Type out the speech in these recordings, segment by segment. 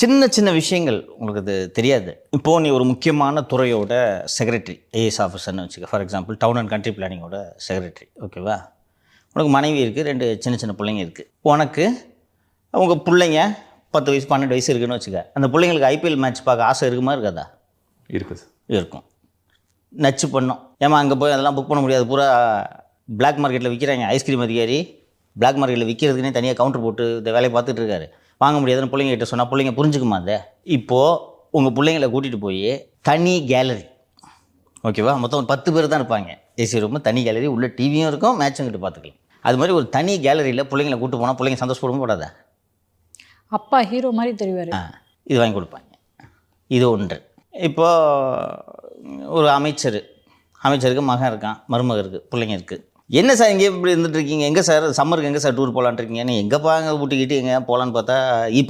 சின்ன சின்ன விஷயங்கள் உங்களுக்கு அது தெரியாது. இப்போது நீ ஒரு முக்கியமான துறையோட செக்ரட்டரி, ஏஎஸ் ஆஃபீஸர்னு வச்சுக்க. For example town and country பிளானிங்கோட செக்ரட்டரி, ஓகேவா? உனக்கு மனைவி இருக்குது, 2 சின்ன சின்ன பிள்ளைங்க இருக்குது. உனக்கு உங்கள் பிள்ளைங்க 10 வயசு 12 வயசு இருக்குன்னு வச்சுக்க. அந்த பிள்ளைங்களுக்கு ஐபிஎல் மேட்ச் பார்க்க ஆசை இருக்குமா இருக்காதா? இருக்குது சார். இருக்கும். நச்சு பண்ணோம். ஏமா அங்கே போய் அதெல்லாம் புக் பண்ண முடியாது, பூரா பிளாக் மார்க்கெட்டில் விற்கிறாங்க. ஐஸ்கிரீம் அதிகாரி பிளாக் மார்க்கெட்டில் விற்கிறதுக்குனே தனியாக கவுண்டர் போட்டு இந்த வேலையை பார்த்துட்டு இருக்காரு. வாங்க முடியாதுன்னு பிள்ளைங்கிட்ட சொன்னால் பிள்ளைங்க புரிஞ்சுக்குமா? அதை இப்போது உங்கள் பிள்ளைங்களை கூட்டிகிட்டு போய் தனி கேலரி, ஓகேவா? மொத்தம் 10 பேர் தான் இருப்பாங்க. ஏசி ரூமு, தனி கேலரி, உள்ள டிவியும் இருக்கும், மேட்சும் கிட்ட பார்த்துக்கலாம். அது மாதிரி ஒரு தனி கேலரியில் பிள்ளைங்களை கூப்பிட்டு போனால் பிள்ளைங்க சந்தோஷப்படும் போடாதா? அப்பா ஹீரோ மாதிரி தெரிவார். இது வாங்கி கொடுப்பாங்க. இது ஒன்று. இப்போது ஒரு அமைச்சருக்கு மகன் இருக்கான், மருமகன் இருக்குது, பிள்ளைங்க இருக்குது. என்ன சார் இங்கே இப்படி இருந்துட்டு இருக்கீங்க? எங்கே சார் சம்மருக்கு எங்கே சார் டூர் போகலான் இருக்கீங்க? நீ எங்கேப்பா அங்கே ஊட்டிக்கிட்டு எங்கே போகலான்னு பார்த்தா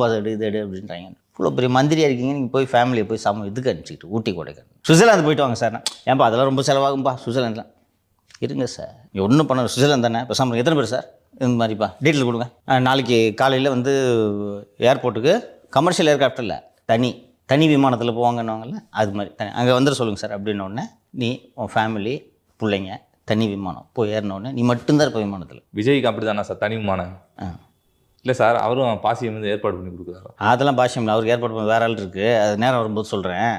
பாஸ் இது அப்படின்றாங்க. இவ்வளோ பெரிய மந்திரியாக இருக்கீங்க, நீங்கள் போய் ஃபேமிலியை போய் இதுக்கு அனுப்பிச்சிக்கிட்டு ஊட்டி கொடைக்கானல் சுவிட்சர்லாந்து போயிட்டு வாங்க சார். ஏன்பா அதெல்லாம் ரொம்ப செலவாகும்பா சுவிட்சர்லாந்துலாம். இருங்க சார், ஒன்றும் பண்ண சுவிட்சர்லாந்து தானே. இப்போ சார் எத்தனை பேர் சார்? இந்த மாதிரிப்பா டீட்டெயில் கொடுங்க. நாளைக்கு காலையில் ஏர்போர்ட்டுக்கு கமர்ஷியல் ஏர்க்ராஃப்ட் இல்லை, தனி விமானத்தில் போவாங்கன்னுவாங்கல்ல, அது மாதிரி அங்கே வந்துட சொல்லுங்கள் சார். அப்படின்னோடனே நீ உன் ஃபேமிலி பிள்ளைங்க தனி விமானம் போய் ஏறினோடனே நீ மட்டும்தான் இருப்ப விமானத்தில். விஜய்க்கு அப்படி தானே சார் தனி விமானம்? இல்லை சார், அவரும் பாசியம் ஏற்பாடு பண்ணி கொடுக்குறாரு. அதெல்லாம் பாசியம் இல்லை, அவருக்கு ஏற்பாடு பண்ண வேற ஆள் இருக்குது. அது நேரம் வரும்போது சொல்கிறேன்.